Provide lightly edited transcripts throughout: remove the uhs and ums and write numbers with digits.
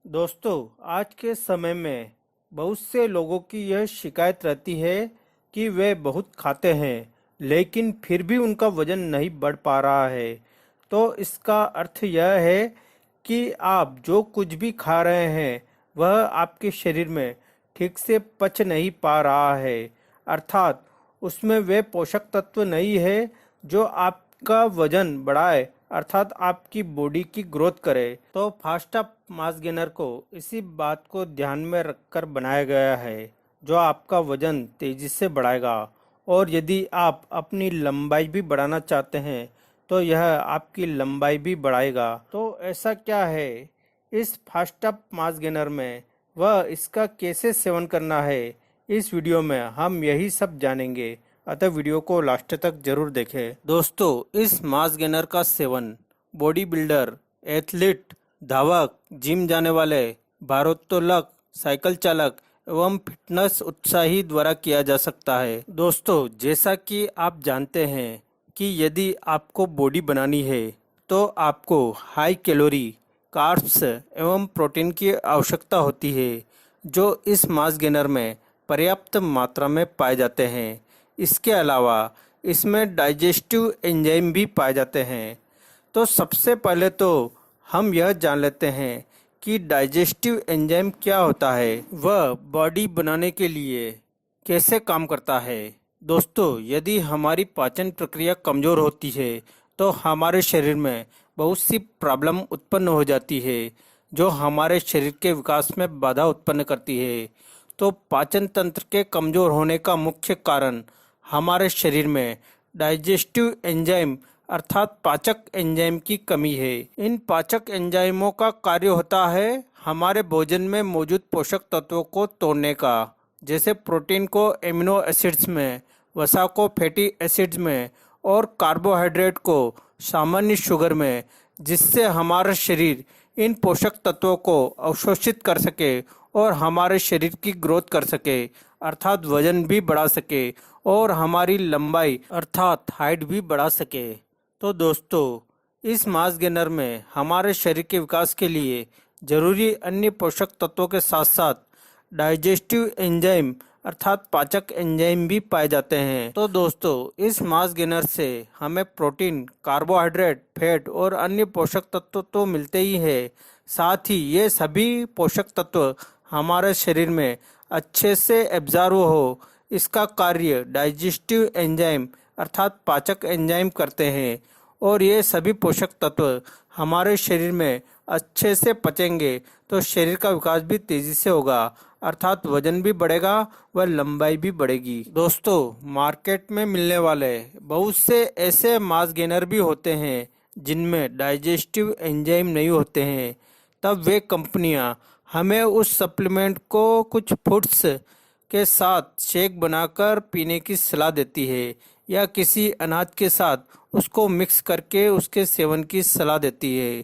दोस्तों, आज के समय में बहुत से लोगों की यह शिकायत रहती है कि वे बहुत खाते हैं लेकिन फिर भी उनका वजन नहीं बढ़ पा रहा है। तो इसका अर्थ यह है कि आप जो कुछ भी खा रहे हैं वह आपके शरीर में ठीक से पच नहीं पा रहा है, अर्थात उसमें वे पोषक तत्व नहीं है जो आपका वजन बढ़ाए, अर्थात आपकी बॉडी की ग्रोथ करे। तो फास्ट अप मास गेनर को इसी बात को ध्यान में रखकर बनाया गया है जो आपका वजन तेजी से बढ़ाएगा। और यदि आप अपनी लंबाई भी बढ़ाना चाहते हैं तो यह आपकी लंबाई भी बढ़ाएगा। तो ऐसा क्या है इस फास्ट अप मास गेनर में, वह इसका कैसे सेवन करना है, इस वीडियो में हम यही सब जानेंगे। अतः वीडियो को लास्ट तक जरूर देखें। दोस्तों, इस मास गेनर का सेवन बॉडी बिल्डर, एथलीट, धावक, जिम जाने वाले, भारोत्तोलक, साइकिल चालक एवं फिटनेस उत्साही द्वारा किया जा सकता है। दोस्तों, जैसा कि आप जानते हैं कि यदि आपको बॉडी बनानी है तो आपको हाई कैलोरी, कार्ब्स एवं प्रोटीन की आवश्यकता होती है जो इस मास गेनर में पर्याप्त मात्रा में पाए जाते हैं। इसके अलावा इसमें डाइजेस्टिव एंजाइम भी पाए जाते हैं। तो सबसे पहले तो हम यह जान लेते हैं कि डाइजेस्टिव एंजाइम क्या होता है, वह बॉडी बनाने के लिए कैसे काम करता है। दोस्तों, यदि हमारी पाचन प्रक्रिया कमज़ोर होती है तो हमारे शरीर में बहुत सी प्रॉब्लम उत्पन्न हो जाती है जो हमारे शरीर के विकास में बाधा उत्पन्न करती है। तो पाचन तंत्र के कमज़ोर होने का मुख्य कारण हमारे शरीर में डाइजेस्टिव एंजाइम अर्थात पाचक एंजाइम की कमी है। इन पाचक एंजाइमों का कार्य होता है हमारे भोजन में मौजूद पोषक तत्वों को तोड़ने का, जैसे प्रोटीन को एमिनो एसिड्स में, वसा को फैटी एसिड्स में और कार्बोहाइड्रेट को सामान्य शुगर में, जिससे हमारा शरीर इन पोषक तत्वों को अवशोषित कर सके और हमारे शरीर की ग्रोथ कर सके, अर्थात वजन भी बढ़ा सके और हमारी लंबाई अर्थात हाइट भी बढ़ा सके। तो दोस्तों, इस मास गेनर में हमारे शरीर के विकास के लिए जरूरी अन्य पोषक तत्वों के साथ साथ डाइजेस्टिव एंजाइम अर्थात पाचक एंजाइम भी पाए जाते हैं। तो दोस्तों, इस मास गेनर से हमें प्रोटीन, कार्बोहाइड्रेट, फैट और अन्य पोषक तत्व तो मिलते ही हैं, साथ ही ये सभी पोषक तत्व हमारे शरीर में अच्छे से एब्जॉर्ब हो, इसका कार्य डाइजेस्टिव एंजाइम अर्थात पाचक एंजाइम करते हैं। और ये सभी पोषक तत्व हमारे शरीर में अच्छे से पचेंगे तो शरीर का विकास भी तेजी से होगा, अर्थात वजन भी बढ़ेगा व लंबाई भी बढ़ेगी। दोस्तों, मार्केट में मिलने वाले बहुत से ऐसे मास गेनर भी होते हैं जिनमें डाइजेस्टिव एंजाइम नहीं होते हैं। तब वे कंपनियां हमें उस सप्लीमेंट को कुछ फूड्स के साथ शेक बनाकर पीने की सलाह देती है या किसी अनाज के साथ उसको मिक्स करके उसके सेवन की सलाह देती है।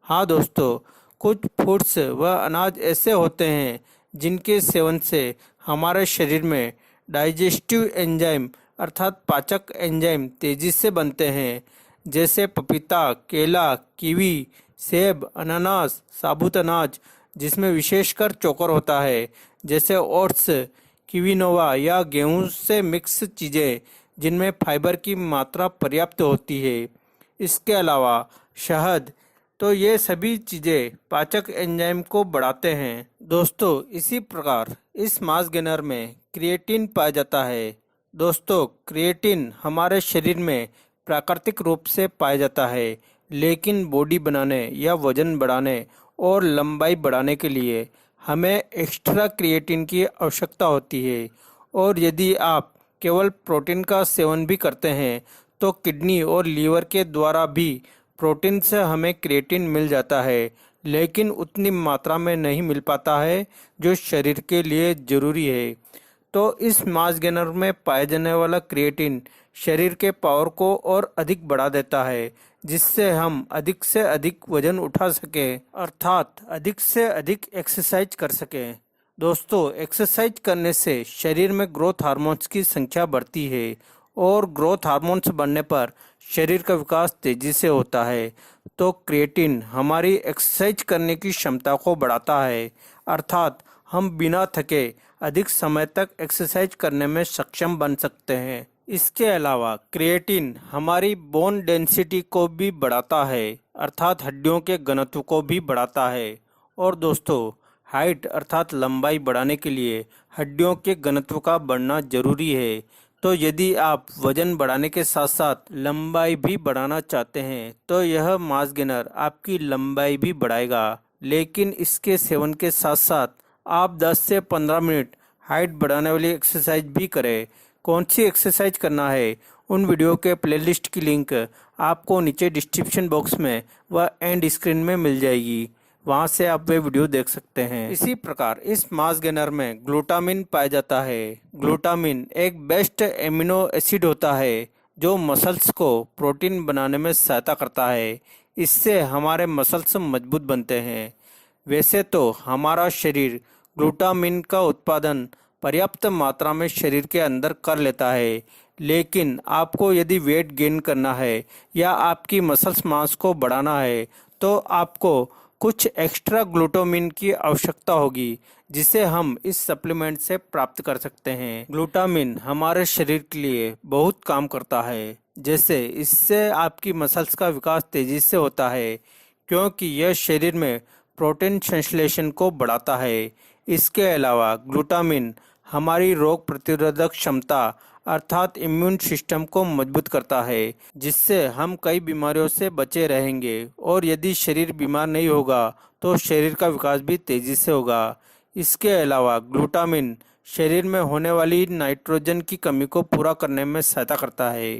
हाँ दोस्तों, कुछ फूड्स व अनाज ऐसे होते हैं जिनके सेवन से हमारे शरीर में डाइजेस्टिव एंजाइम अर्थात पाचक एंजाइम तेजी से बनते हैं, जैसे पपीता, केला, कीवी, सेब, अनानास, साबुत अनाज जिसमें विशेषकर चोकर होता है, जैसे ओट्स, किविनोवा या गेहूं से मिक्स चीज़ें जिनमें फाइबर की मात्रा पर्याप्त होती है। इसके अलावा शहद, तो ये सभी चीज़ें पाचक एंजाइम को बढ़ाते हैं। दोस्तों, इसी प्रकार इस मास गेनर में क्रिएटिन पाया जाता है। दोस्तों, क्रिएटिन हमारे शरीर में प्राकृतिक रूप से पाया जाता है, लेकिन बॉडी बनाने या वजन बढ़ाने और लंबाई बढ़ाने के लिए हमें एक्स्ट्रा क्रिएटिन की आवश्यकता होती है। और यदि आप केवल प्रोटीन का सेवन भी करते हैं तो किडनी और लीवर के द्वारा भी प्रोटीन से हमें क्रिएटिन मिल जाता है, लेकिन उतनी मात्रा में नहीं मिल पाता है जो शरीर के लिए जरूरी है। तो इस मास गेनर में पाए जाने वाला क्रिएटिन शरीर के पावर को और अधिक बढ़ा देता है, जिससे हम अधिक से अधिक वजन उठा सकें, अर्थात अधिक से अधिक एक्सरसाइज कर सकें। दोस्तों, एक्सरसाइज करने से शरीर में ग्रोथ हार्मोन्स की संख्या बढ़ती है और ग्रोथ हार्मोन्स बढ़ने पर शरीर का विकास तेजी से होता है। तो क्रिएटिन हमारी एक्सरसाइज करने की क्षमता को बढ़ाता है, अर्थात हम बिना थके अधिक समय तक एक्सरसाइज करने में सक्षम बन सकते हैं। इसके अलावा क्रिएटिन हमारी बोन डेंसिटी को भी बढ़ाता है, अर्थात हड्डियों के घनत्व को भी बढ़ाता है। और दोस्तों, हाइट अर्थात लंबाई बढ़ाने के लिए हड्डियों के घनत्व का बढ़ना जरूरी है। तो यदि आप वजन बढ़ाने के साथ साथ लंबाई भी बढ़ाना चाहते हैं तो यह मास गेनर आपकी लंबाई भी बढ़ाएगा। लेकिन इसके सेवन के साथ साथ आप 10 से 15 मिनट हाइट बढ़ाने वाली एक्सरसाइज भी करें। कौन सी एक्सरसाइज करना है, उन वीडियो के प्लेलिस्ट की लिंक आपको नीचे डिस्क्रिप्शन बॉक्स में व एंड स्क्रीन में मिल जाएगी, वहां से आप वे वीडियो देख सकते हैं। इसी प्रकार इस मास गेनर में ग्लूटामिन पाया जाता है। ग्लूटामिन एक बेस्ट एमिनो एसिड होता है जो मसल्स को प्रोटीन बनाने में सहायता करता है। इससे हमारे मसल्स मजबूत बनते हैं। वैसे तो हमारा शरीर ग्लूटामिन का उत्पादन पर्याप्त मात्रा में शरीर के अंदर कर लेता है, लेकिन आपको यदि वेट गेन करना है या आपकी मसल्स मास को बढ़ाना है तो आपको कुछ एक्स्ट्रा ग्लूटामिन की आवश्यकता होगी, जिसे हम इस सप्लीमेंट से प्राप्त कर सकते हैं। ग्लूटामिन हमारे शरीर के लिए बहुत काम करता है। जैसे इससे आपकी मसल्स का विकास तेजी से होता है, क्योंकि यह शरीर में प्रोटीन संश्लेषण को बढ़ाता है। इसके अलावा ग्लूटामिन हमारी रोग प्रतिरोधक क्षमता अर्थात इम्यून सिस्टम को मजबूत करता है, जिससे हम कई बीमारियों से बचे रहेंगे। और यदि शरीर बीमार नहीं होगा तो शरीर का विकास भी तेजी से होगा। इसके अलावा ग्लूटामिन शरीर में होने वाली नाइट्रोजन की कमी को पूरा करने में सहायता करता है।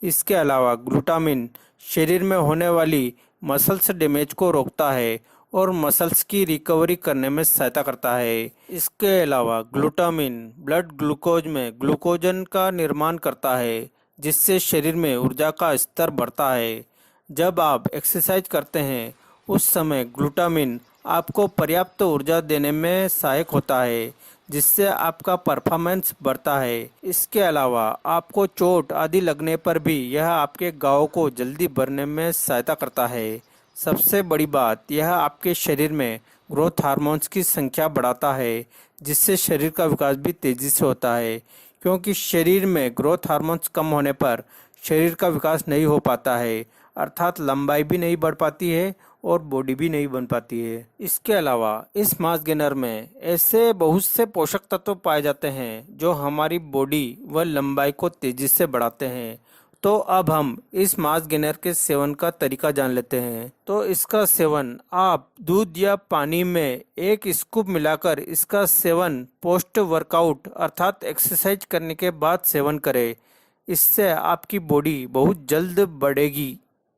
इसके अलावा ग्लूटामिन शरीर में होने वाली मसल्स डैमेज को रोकता है और मसल्स की रिकवरी करने में सहायता करता है। इसके अलावा ग्लूटामिन ब्लड ग्लूकोज में ग्लूकोजन का निर्माण करता है, जिससे शरीर में ऊर्जा का स्तर बढ़ता है। जब आप एक्सरसाइज करते हैं उस समय ग्लूटामिन आपको पर्याप्त ऊर्जा देने में सहायक होता है, जिससे आपका परफॉर्मेंस बढ़ता है। इसके अलावा आपको चोट आदि लगने पर भी यह आपके घावों को जल्दी भरने में सहायता करता है। सबसे बड़ी बात यह आपके शरीर में ग्रोथ हार्मोन्स की संख्या बढ़ाता है, जिससे शरीर का विकास भी तेजी से होता है। क्योंकि शरीर में ग्रोथ हार्मोन्स कम होने पर शरीर का विकास नहीं हो पाता है, अर्थात लंबाई भी नहीं बढ़ पाती है और बॉडी भी नहीं बन पाती है। इसके अलावा इस मास गेनर में ऐसे बहुत से पोषक तत्व पाए जाते हैं जो हमारी बॉडी व लंबाई को तेजी से बढ़ाते हैं। तो अब हम इस मास गेनर के सेवन का तरीका जान लेते हैं। तो इसका सेवन आप दूध या पानी में 1 स्कूप मिलाकर इसका सेवन पोस्ट वर्कआउट अर्थात एक्सरसाइज करने के बाद सेवन करें। इससे आपकी बॉडी बहुत जल्द बढ़ेगी